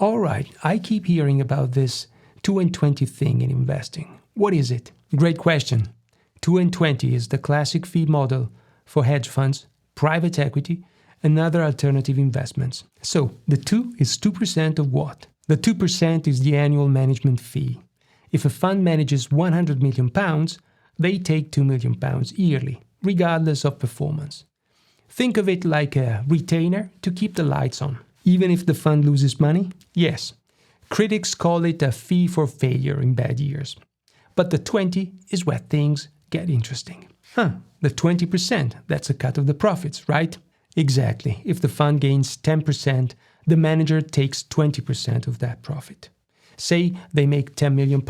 All right, I keep hearing about this 2 and 20 thing in investing. What is it? Great question. 2 and 20 is the classic fee model for hedge funds, private equity, and other alternative investments. So the 2 is 2% of what? The 2% is the annual management fee. If a fund manages £100 million, they take £2 million yearly, regardless of performance. Think of it like a retainer to keep the lights on. Even if the fund loses money? Yes. Critics call it a fee for failure in bad years. But the 20 is where things get interesting. The 20%, that's a cut of the profits, right? Exactly. If the fund gains 10%, the manager takes 20% of that profit. Say they make £10 million,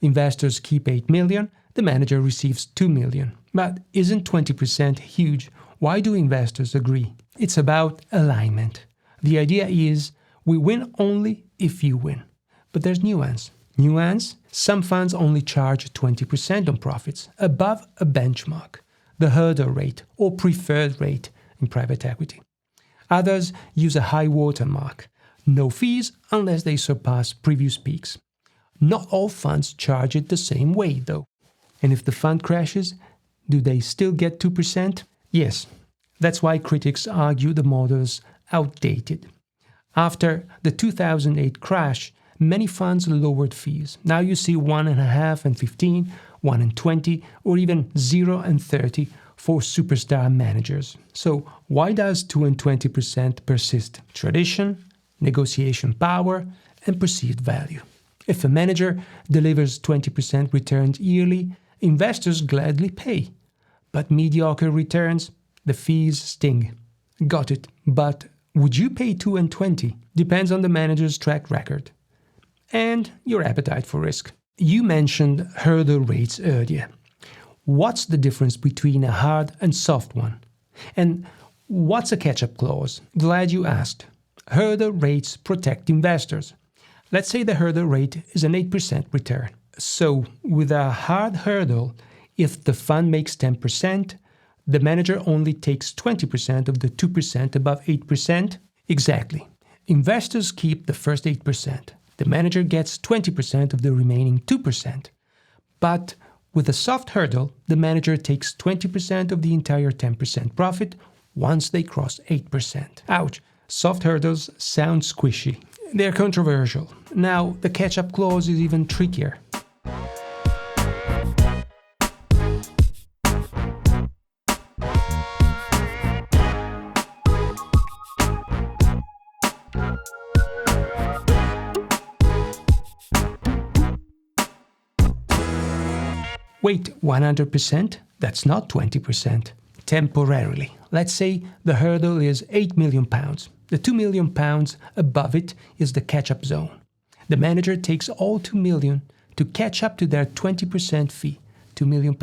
investors keep £8 million, the manager receives £2 million. But isn't 20% huge? Why do investors agree? It's about alignment. The idea is we win only if you win. But there's nuance. Nuance? Some funds only charge 20% on profits, above a benchmark, the hurdle rate or preferred rate in private equity. Others use a high watermark, no fees unless they surpass previous peaks. Not all funds charge it the same way, though. And if the fund crashes, do they still get 2%? Yes. That's why critics argue the model's outdated. After the 2008 crash, many funds lowered fees. Now you see 1.5 and 15, 1 and 20, or even 0 and 30 for superstar managers. So why does 2 and 20% persist? Tradition, negotiation power, and perceived value. If a manager delivers 20% returns yearly, investors gladly pay. But mediocre returns, the fees sting. Got it. But would you pay 2 and 20? Depends on the manager's track record and your appetite for risk. You mentioned hurdle rates earlier. What's the difference between a hard and soft one? And what's a catch-up clause? Glad you asked. Hurdle rates protect investors. Let's say the hurdle rate is an 8% return. So with a hard hurdle, if the fund makes 10%, the manager only takes 20% of the 2% above 8%? Exactly. Investors keep the first 8%. The manager gets 20% of the remaining 2%. But with a soft hurdle, the manager takes 20% of the entire 10% profit once they cross 8%. Ouch! Soft hurdles sound squishy. They're controversial. Now, the catch-up clause is even trickier. Wait, 100%? That's not 20%. Temporarily. Let's say the hurdle is £8 million. The £2 million above it is the catch-up zone. The manager takes all £2 million to catch up to their 20% fee. £2 million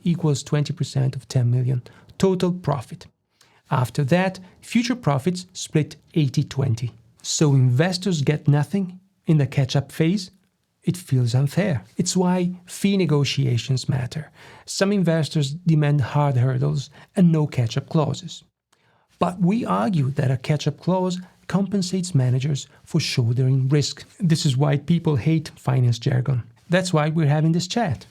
equals 20% of £10 million total profit. After that, future profits split 80-20. So investors get nothing in the catch-up phase? It feels unfair. It's why fee negotiations matter. Some investors demand hard hurdles and no catch-up clauses. But we argue that a catch-up clause compensates managers for shouldering risk. This is why people hate finance jargon. That's why we're having this chat.